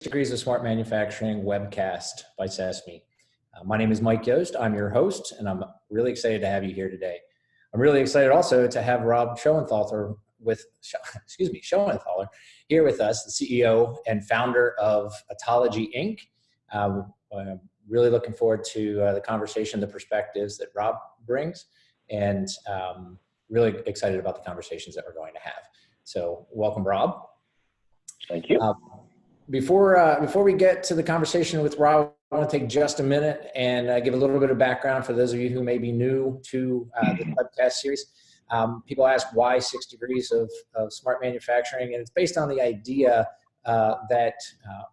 Degrees of Smart Manufacturing webcast by CESMII. My name is Mike Yost. I'm your host, and I'm really excited to have you here today. I'm really excited also to have Rob Schoenthaler Schoenthaler here with us, the CEO and founder of Atollogy, Inc. I'm really looking forward to the conversation, the perspectives that Rob brings, and really excited about the conversations that we're going to have. So welcome, Rob. Thank you. Before we get to the conversation with Rob, I want to take just a minute and give a little bit of background for those of you who may be new to this webcast series. People ask why 6 degrees of smart manufacturing, and it's based on the idea that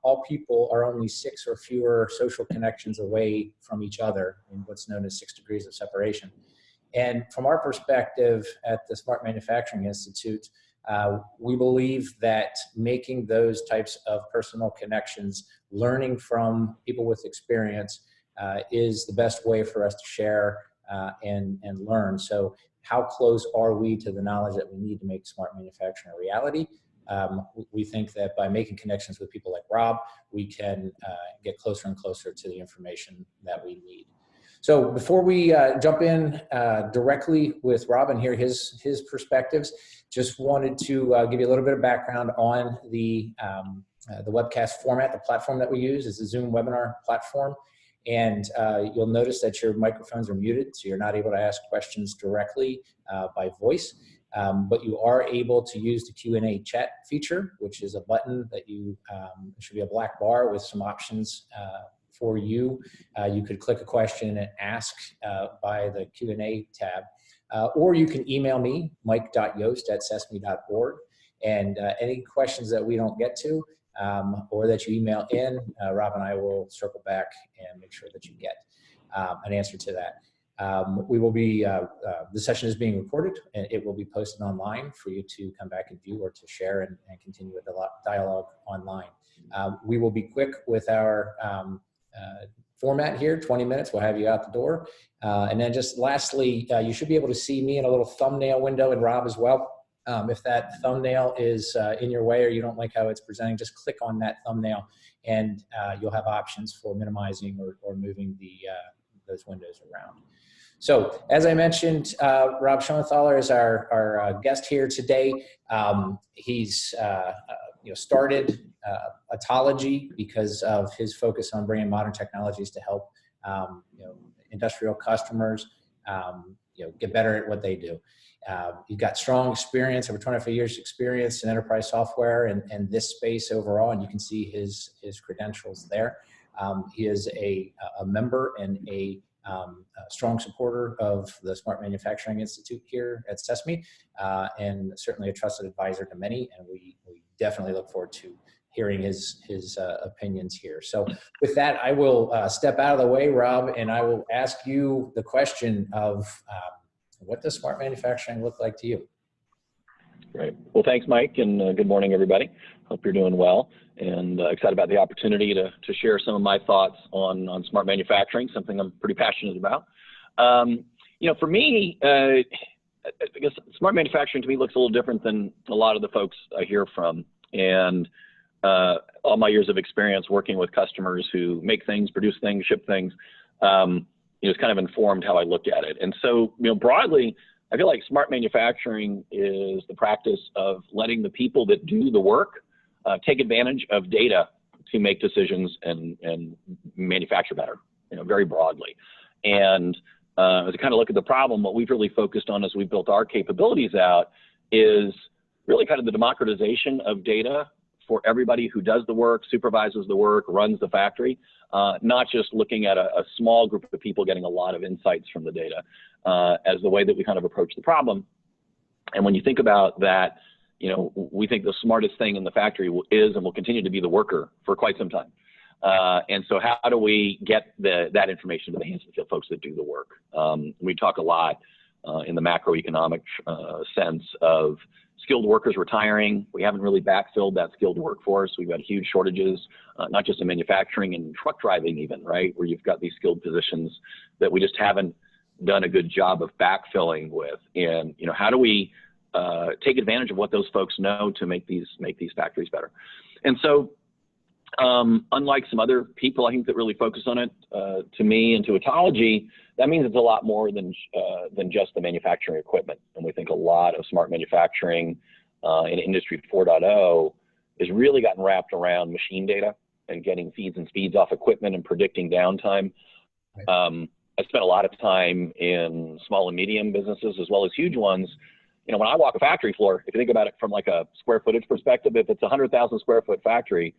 all people are only 6 or fewer social connections away from each other in what's known as 6 degrees of separation. And from our perspective at the Smart Manufacturing Institute, we believe that making those types of personal connections, learning from people with experience, is the best way for us to share and learn. So how close are we to the knowledge that we need to make smart manufacturing a reality? We think that by making connections with people like Rob, we can get closer and closer to the information that we need. So before we jump in directly with Rob and hear his perspectives, just wanted to give you a little bit of background on the webcast format. The platform that we use is the Zoom webinar platform. And you'll notice that your microphones are muted, so you're not able to ask questions directly by voice. But you are able to use the Q&A chat feature, which is a button that it should be a black bar with some options for you. You could click a question and ask by the Q&A tab, or you can email me, mike.yost@cesmi.org, and any questions that we don't get to or that you email in, Rob and I will circle back and make sure that you get an answer to that. We will be, the session is being recorded, and it will be posted online for you to come back and view or to share and continue with the dialogue online. We will be quick with our format here, 20 minutes, we'll have you out the door. And then just lastly, you should be able to see me in a little thumbnail window, and Rob as well. If that thumbnail is in your way or you don't like how it's presenting, just click on that thumbnail and you'll have options for minimizing or moving those windows around. So as I mentioned, Rob Schoenthaler is our guest here today. He's started Atollogy because of his focus on bringing modern technologies to help industrial customers get better at what they do. You've got strong experience, over 25 years experience in enterprise software and this space overall, and you can see his credentials there. He is a member and a strong supporter of the Smart Manufacturing Institute here at CESMII, and certainly a trusted advisor to many, and we definitely look forward to hearing his opinions here. So with that, I will step out of the way, Rob, and I will ask you the question of what does smart manufacturing look like to you? Great. Well, thanks, Mike, and good morning, everybody. Hope you're doing well, and excited about the opportunity to share some of my thoughts on smart manufacturing, something I'm pretty passionate about. For me, I guess smart manufacturing to me looks a little different than a lot of the folks I hear from, and all my years of experience working with customers who make things, produce things, ship things, it's kind of informed how I look at it. And so, broadly, I feel like smart manufacturing is the practice of letting the people that do the work take advantage of data to make decisions and manufacture better, very broadly. And as I kind of look at the problem, what we've really focused on as we built our capabilities out is really kind of the democratization of data for everybody who does the work, supervises the work, runs the factory, not just looking at a small group of people getting a lot of insights from the data as the way that we kind of approach the problem. And when you think about that, we think the smartest thing in the factory is and will continue to be the worker for quite some time. And so how do we get that information to the hands of the folks that do the work? We talk a lot in the macroeconomic sense of skilled workers retiring. We haven't really backfilled that skilled workforce. We've got huge shortages, not just in manufacturing and truck driving even, right, where you've got these skilled positions that we just haven't done a good job of backfilling with. And, how do we take advantage of what those folks know to make these factories better? And so Unlike some other people, I think, that really focus on it, to me and to Atollogy, that means it's a lot more than just the manufacturing equipment. And we think a lot of smart manufacturing in Industry 4.0 has really gotten wrapped around machine data and getting feeds and speeds off equipment and predicting downtime. Right. I spent a lot of time in small and medium businesses as well as huge ones. You know, when I walk a factory floor, if you think about it from like a square footage perspective, if it's a 100,000 square foot factory,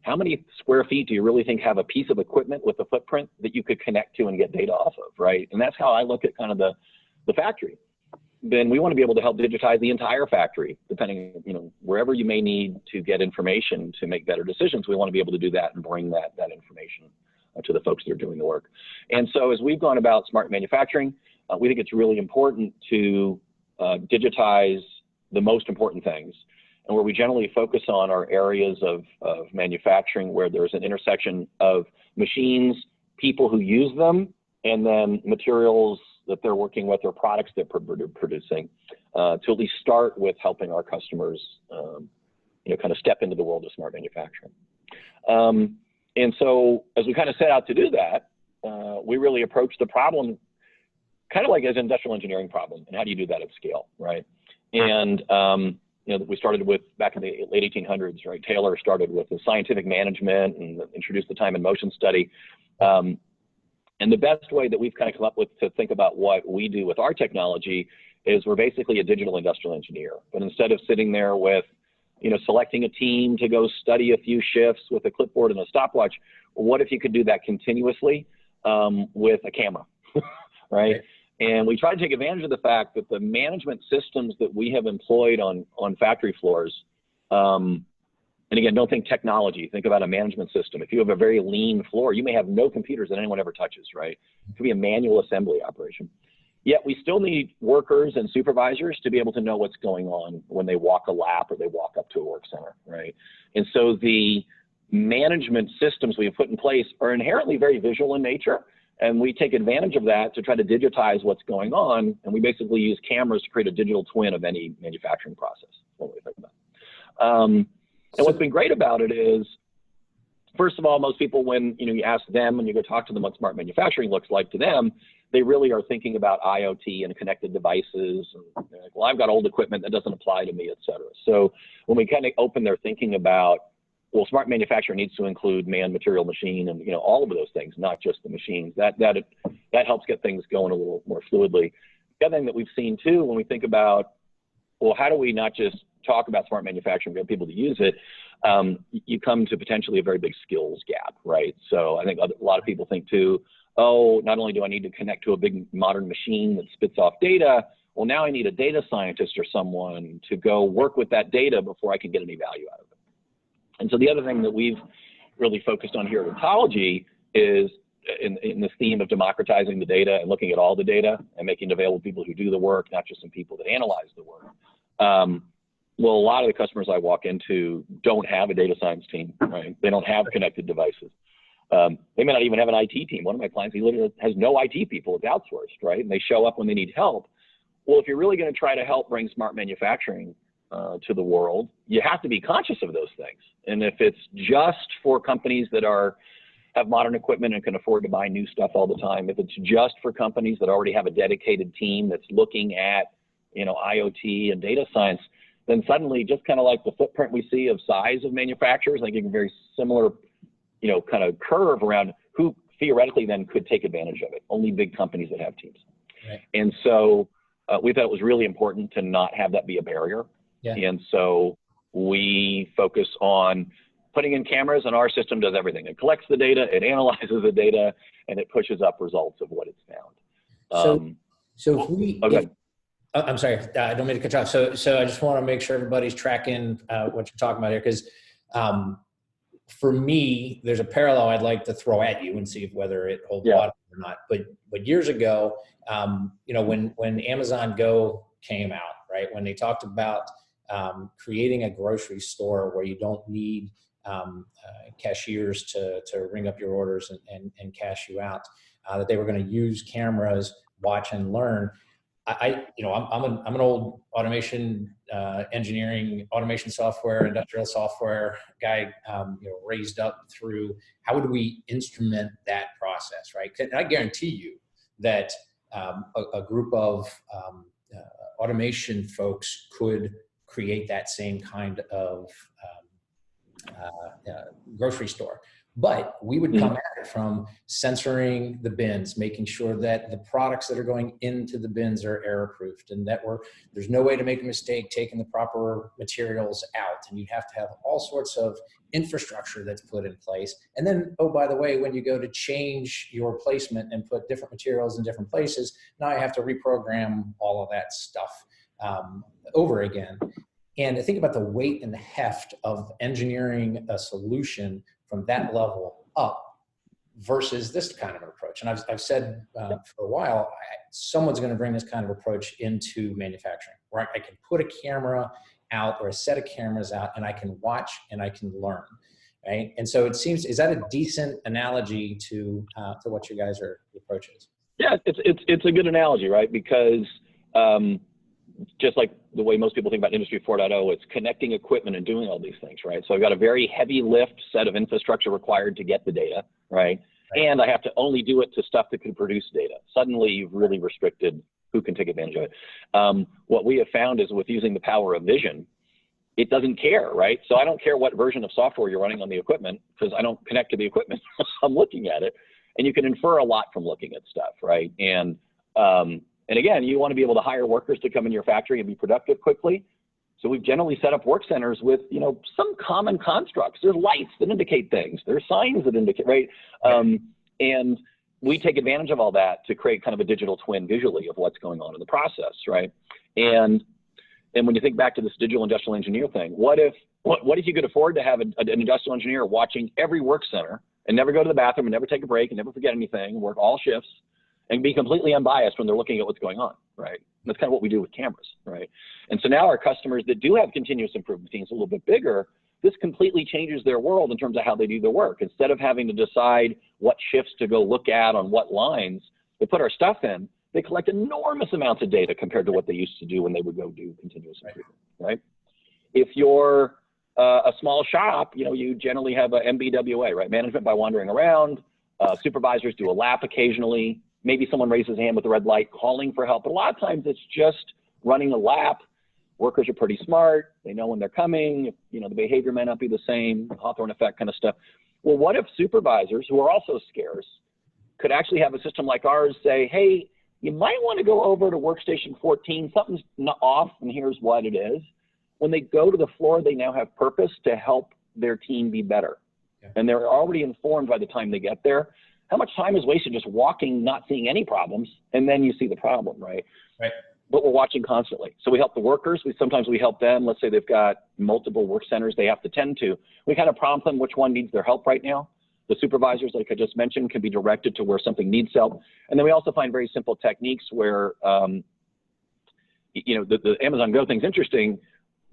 how many square feet do you really think have a piece of equipment with a footprint that you could connect to and get data off of, right? And that's how I look at kind of the factory. Then we want to be able to help digitize the entire factory, depending, you know, wherever you may need to get information to make better decisions. We want to be able to do that and bring that information to the folks that are doing the work. And so as we've gone about smart manufacturing, we think it's really important to digitize the most important things. And where we generally focus on are areas of manufacturing where there's an intersection of machines, people who use them, and then materials that they're working with or products that they're producing, to at least start with helping our customers, you know, kind of step into the world of smart manufacturing. And so as we kind of set out to do that, we really approached the problem kind of like as an industrial engineering problem. And how do you do that at scale, right? And you know, we started with, back in the late 1800s, right? Taylor started with the scientific management and introduced the time and motion study. And the best way that we've kind of come up with to think about what we do with our technology is we're basically a digital industrial engineer. But instead of sitting there with, you know, selecting a team to go study a few shifts with a clipboard and a stopwatch, what if you could do that continuously with a camera, right? And we try to take advantage of the fact that the management systems that we have employed on factory floors, and again, don't think technology, think about a management system. If you have a very lean floor, you may have no computers that anyone ever touches, right? It could be a manual assembly operation. Yet we still need workers and supervisors to be able to know what's going on when they walk a lap or they walk up to a work center, right? And so the management systems we have put in place are inherently very visual in nature. And we take advantage of that to try to digitize what's going on. And we basically use cameras to create a digital twin of any manufacturing process. That's what we think about. And what's been great about it is, first of all, most people, when you ask them, when you go talk to them what smart manufacturing looks like to them, they really are thinking about IoT and connected devices. And they're like, well, I've got old equipment that doesn't apply to me, et cetera. So when we kind of open their thinking about, well, smart manufacturing needs to include man, material, machine, and all of those things, not just the machines. That helps get things going a little more fluidly. The other thing that we've seen too, when we think about, well, how do we not just talk about smart manufacturing, get people to use it, you come to potentially a very big skills gap, right? So I think a lot of people think too, oh, not only do I need to connect to a big modern machine that spits off data, well, now I need a data scientist or someone to go work with that data before I can get any value out of it. And so the other thing that we've really focused on here at Atollogy is in this theme of democratizing the data and looking at all the data and making it available to people who do the work, not just some people that analyze the work. Well, a lot of the customers I walk into don't have a data science team, right? They don't have connected devices. They may not even have an IT team. One of my clients, he literally has no IT people. It's outsourced, right? And they show up when they need help. Well, if you're really going to try to help bring smart manufacturing to the world, you have to be conscious of those things. And if it's just for companies that have modern equipment and can afford to buy new stuff all the time, if it's just for companies that already have a dedicated team that's looking at, IoT and data science, then suddenly, just kind of like the footprint we see of size of manufacturers, like a very similar, kind of curve around who theoretically then could take advantage of it. Only big companies that have teams. Right. And so we thought it was really important to not have that be a barrier. Yeah. And so we focus on putting in cameras, and our system does everything. It collects the data, it analyzes the data, and it pushes up results of what it's found. I'm sorry, I don't mean to cut you off. So I just want to make sure everybody's tracking what you're talking about here, because for me, there's a parallel I'd like to throw at you and see whether it holds water or not. But years ago, when Amazon Go came out, right, when they talked about creating a grocery store where you don't need cashiers to ring up your orders and cash you out, that they were going to use cameras, watch and learn. I'm an old automation engineering, automation software, industrial software guy, raised up through how would we instrument that process, right? And I guarantee you that a group of automation folks could create that same kind of grocery store. But we would come at it from censoring the bins, making sure that the products that are going into the bins are error-proofed, and that there's no way to make a mistake taking the proper materials out. And you have to have all sorts of infrastructure that's put in place. And then, oh, by the way, when you go to change your placement and put different materials in different places, now you have to reprogram all of that stuff over again. And I think about the weight and the heft of engineering a solution from that level up versus this kind of an approach. And I've said for a while, someone's going to bring this kind of approach into manufacturing, where I can put a camera out or a set of cameras out, and I can watch and I can learn, right? And so it seems, is that a decent analogy to what you guys are approach is? Yeah, it's a good analogy, right? Because just like the way most people think about Industry 4.0, it's connecting equipment and doing all these things, right? So I've got a very heavy lift set of infrastructure required to get the data, right? And I have to only do it to stuff that can produce data. Suddenly, you've really restricted who can take advantage of it. What we have found is with using the power of vision, it doesn't care, right? So I don't care what version of software you're running on the equipment because I don't connect to the equipment. I'm looking at it. And you can infer a lot from looking at stuff, right? And again, you want to be able to hire workers to come in your factory and be productive quickly. So we've generally set up work centers with, some common constructs. There's lights that indicate things. There's signs that indicate, right? And we take advantage of all that to create kind of a digital twin visually of what's going on in the process, right? And when you think back to this digital industrial engineer thing, what if you could afford to have an industrial engineer watching every work center and never go to the bathroom and never take a break and never forget anything, work all shifts, and be completely unbiased when they're looking at what's going on, right? That's kind of what we do with cameras, right? And so now our customers that do have continuous improvement teams a little bit bigger, this completely changes their world in terms of how they do their work. Instead of having to decide what shifts to go look at on what lines, they put our stuff in, they collect enormous amounts of data compared to what they used to do when they would go do continuous improvement, right? If you're a small shop, you generally have a MBWA, right? Management by wandering around, supervisors do a lap occasionally. Maybe someone raises a hand with a red light calling for help. But a lot of times it's just running a lap. Workers are pretty smart. They know when they're coming. The behavior may not be the same, Hawthorne effect kind of stuff. Well, what if supervisors, who are also scarce, could actually have a system like ours say, hey, you might want to go over to workstation 14. Something's off, and here's what it is. When they go to the floor, they now have purpose to help their team be better. Yeah. And they're already informed by the time they get there. How much time is wasted just walking, not seeing any problems, and then you see the problem, right? Right. But we're watching constantly. So we help the workers. Sometimes we help them. Let's say they've got multiple work centers they have to tend to. We kind of prompt them which one needs their help right now. The supervisors, like I just mentioned, can be directed to where something needs help. And then we also find very simple techniques where, the Amazon Go thing's interesting.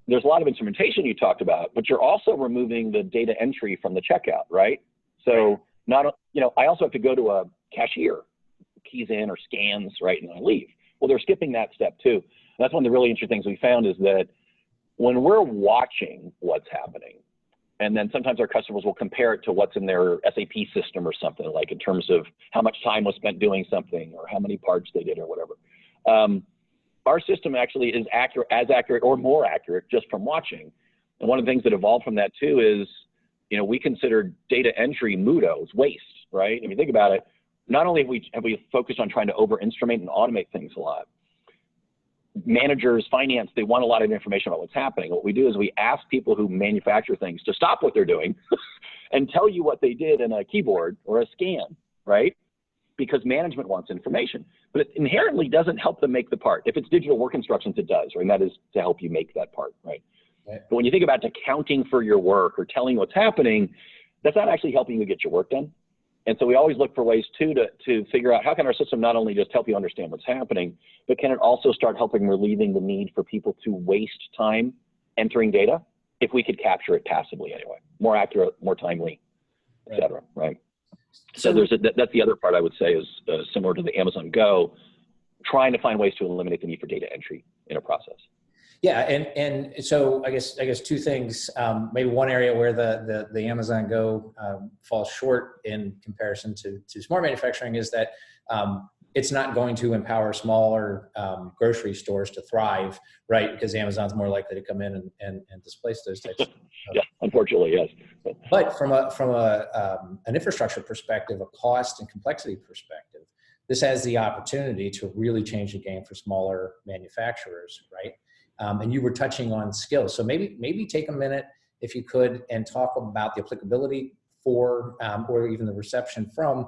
There's a lot of instrumentation you talked about, but you're also removing the data entry from the checkout, right? So I also have to go to a cashier, keys in or scans, right, and I leave. Well, they're skipping that step too. And that's one of the really interesting things we found is that when we're watching what's happening, and then sometimes our customers will compare it to what's in their SAP system or something, like in terms of how much time was spent doing something or how many parts they did or whatever. Our system actually is as accurate or more accurate just from watching. And one of the things that evolved from that too is, we consider data entry mudos, waste, right? If you think about it, not only have we focused on trying to over-instrument and automate things a lot, managers, finance, they want a lot of information about what's happening. What we do is we ask people who manufacture things to stop what they're doing and tell you what they did in a keyboard or a scan, right? Because management wants information. But it inherently doesn't help them make the part. If it's digital work instructions, it does, right? And that is to help you make that part, right? But when you think about accounting for your work or telling what's happening, that's not actually helping you get your work done. And so we always look for ways too to figure out how can our system not only just help you understand what's happening, but can it also start helping relieving the need for people to waste time entering data if we could capture it passively anyway, more accurate, more timely, et cetera, right? So that's the other part I would say is similar to the Amazon Go, trying to find ways to eliminate the need for data entry in a process. Yeah, and so I guess two things. Maybe one area where the Amazon Go falls short in comparison to smart manufacturing is that it's not going to empower smaller grocery stores to thrive, right? Because Amazon's more likely to come in and displace those types of yeah, unfortunately, yes. But from an infrastructure perspective, a cost and complexity perspective, this has the opportunity to really change the game for smaller manufacturers, right? And you were touching on skills. So maybe take a minute, if you could, and talk about the applicability for, or even the reception from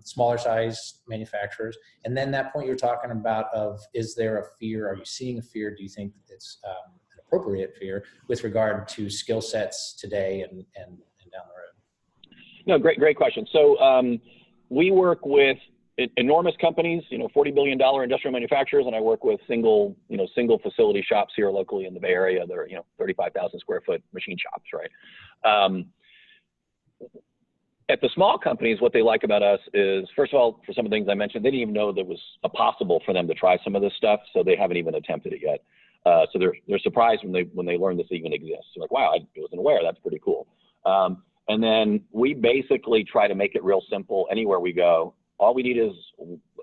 smaller size manufacturers. And then that point you're talking about of, is there a fear? Are you seeing a fear? Do you think it's an appropriate fear with regard to skill sets today and down the road? No, great question. So we work with enormous companies, $40 billion industrial manufacturers, and I work with single facility shops here locally in the Bay Area. They're 35,000 square foot machine shops, right? At the small companies, what they like about us is, first of all, for some of the things I mentioned, they didn't even know that it was possible for them to try some of this stuff, so they haven't even attempted it yet. So they're surprised when they learn this even exists. They're like, wow, I wasn't aware. That's pretty cool. And then we basically try to make it real simple anywhere we go. All we need is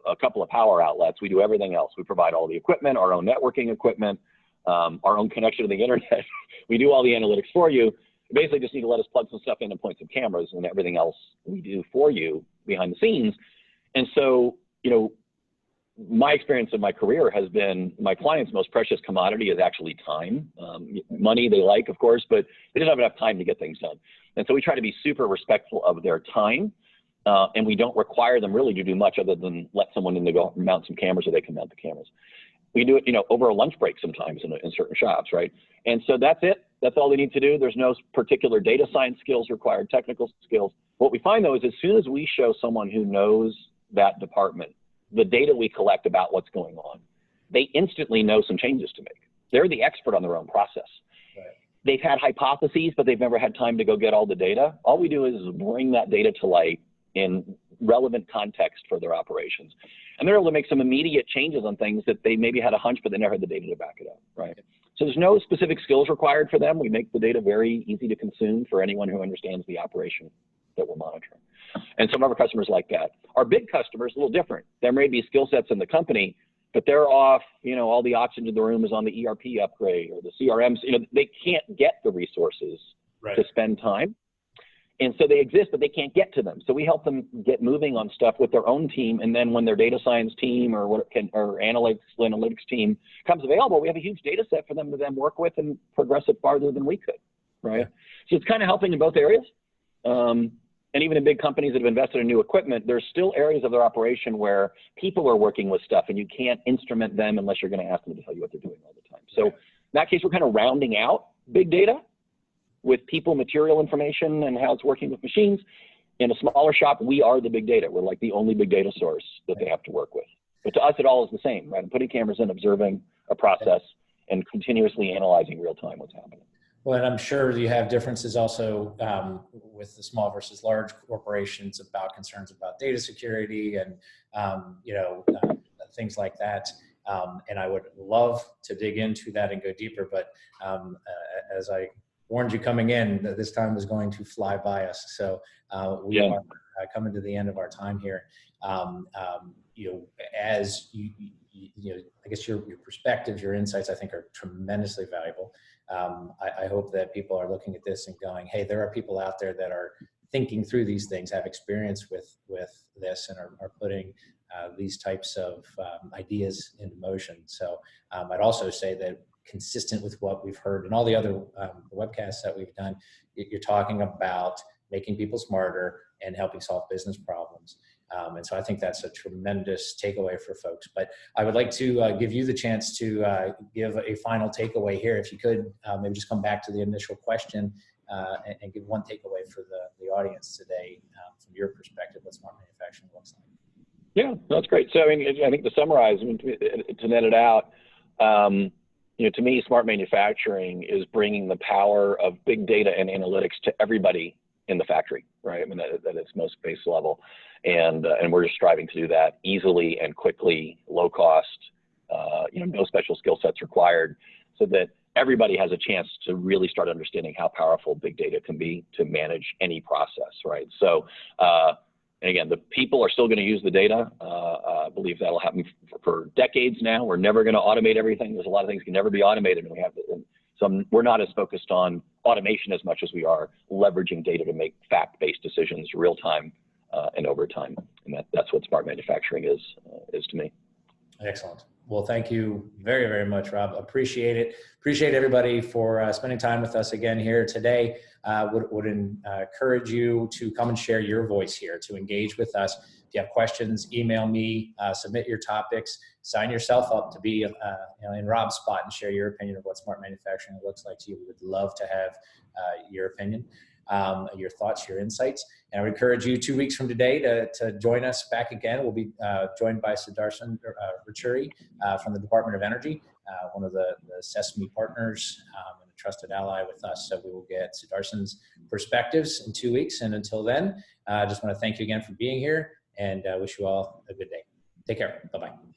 a couple of power outlets. We do everything else. We provide all the equipment, our own networking equipment, our own connection to the internet. We do all the analytics for you. You basically just need to let us plug some stuff in and point some cameras, and everything else we do for you behind the scenes. And so, my experience of my career has been my client's most precious commodity is actually time. Money they like, of course, but they just don't have enough time to get things done. And so we try to be super respectful of their time. And we don't require them really to do much other than let someone in to go mount some cameras, so they can mount the cameras. We do it, over a lunch break sometimes in certain shops, right? And so that's it. That's all they need to do. There's no particular data science skills required, technical skills. What we find, though, is as soon as we show someone who knows that department the data we collect about what's going on, they instantly know some changes to make. They're the expert on their own process. Right. They've had hypotheses, but they've never had time to go get all the data. All we do is bring that data to light in relevant context for their operations. And they're able to make some immediate changes on things that they maybe had a hunch, but they never had the data to back it up, right? So there's no specific skills required for them. We make the data very easy to consume for anyone who understands the operation that we're monitoring. And some of our customers like that. Our big customers, a little different. There may be skill sets in the company, but they're off, all the oxygen in the room is on the ERP upgrade or the CRMs. They can't get the resources to spend time. And so they exist, but they can't get to them. So we help them get moving on stuff with their own team. And then when their data science team or analytics team comes available, we have a huge data set for them to then work with and progress it farther than we could, right? So it's kind of helping in both areas. And even in big companies that have invested in new equipment, there's still areas of their operation where people are working with stuff and you can't instrument them unless you're going to ask them to tell you what they're doing all the time. So in that case, we're kind of rounding out big data with people, material information, and how it's working with machines. In a smaller shop, we are the big data. We're like the only big data source that they have to work with. But to us, it all is the same, right? I'm putting cameras in, observing a process, and continuously analyzing real time what's happening. Well, and I'm sure you have differences also with the small versus large corporations about concerns about data security and things like that. And I would love to dig into that and go deeper, but as I warned you coming in, that this time was going to fly by us. So we are coming to the end of our time here. As I guess your perspectives, your insights, I think are tremendously valuable. I hope that people are looking at this and going, hey, there are people out there that are thinking through these things, have experience with this, and are putting these types of ideas into motion. So I'd also say that consistent with what we've heard in all the other webcasts that we've done, you're talking about making people smarter and helping solve business problems. And so I think that's a tremendous takeaway for folks. But I would like to give you the chance to give a final takeaway here. If you could maybe just come back to the initial question and give one takeaway for the audience today from your perspective, what smart manufacturing looks like. Yeah, that's great. So I think to summarize, to net it out, to me, smart manufacturing is bringing the power of big data and analytics to everybody in the factory, right? At its most base level. And we're just striving to do that easily and quickly, low cost, no special skill sets required, so that everybody has a chance to really start understanding how powerful big data can be to manage any process, right? So, and again, the people are still going to use the data. I believe that'll happen for decades now. We're never going to automate everything. There's a lot of things that can never be automated, and we have to. So we're not as focused on automation as much as we are leveraging data to make fact-based decisions real time and over time. And that's what smart manufacturing is to me. Excellent. Well, thank you very, very much, Rob. Appreciate it. Appreciate everybody for spending time with us again here today. Would encourage you to come and share your voice here, to engage with us. If you have questions, email me, submit your topics, sign yourself up to be in Rob's spot and share your opinion of what smart manufacturing looks like to you. We would love to have your opinion, your thoughts, your insights. And I would encourage you 2 weeks from today to join us back again. We'll be joined by Sudarshan Rachuri from the Department of Energy, one of the CESMII partners and a trusted ally with us. So we will get Sudarshan's perspectives in 2 weeks. And until then, I just want to thank you again for being here and wish you all a good day. Take care. Bye-bye.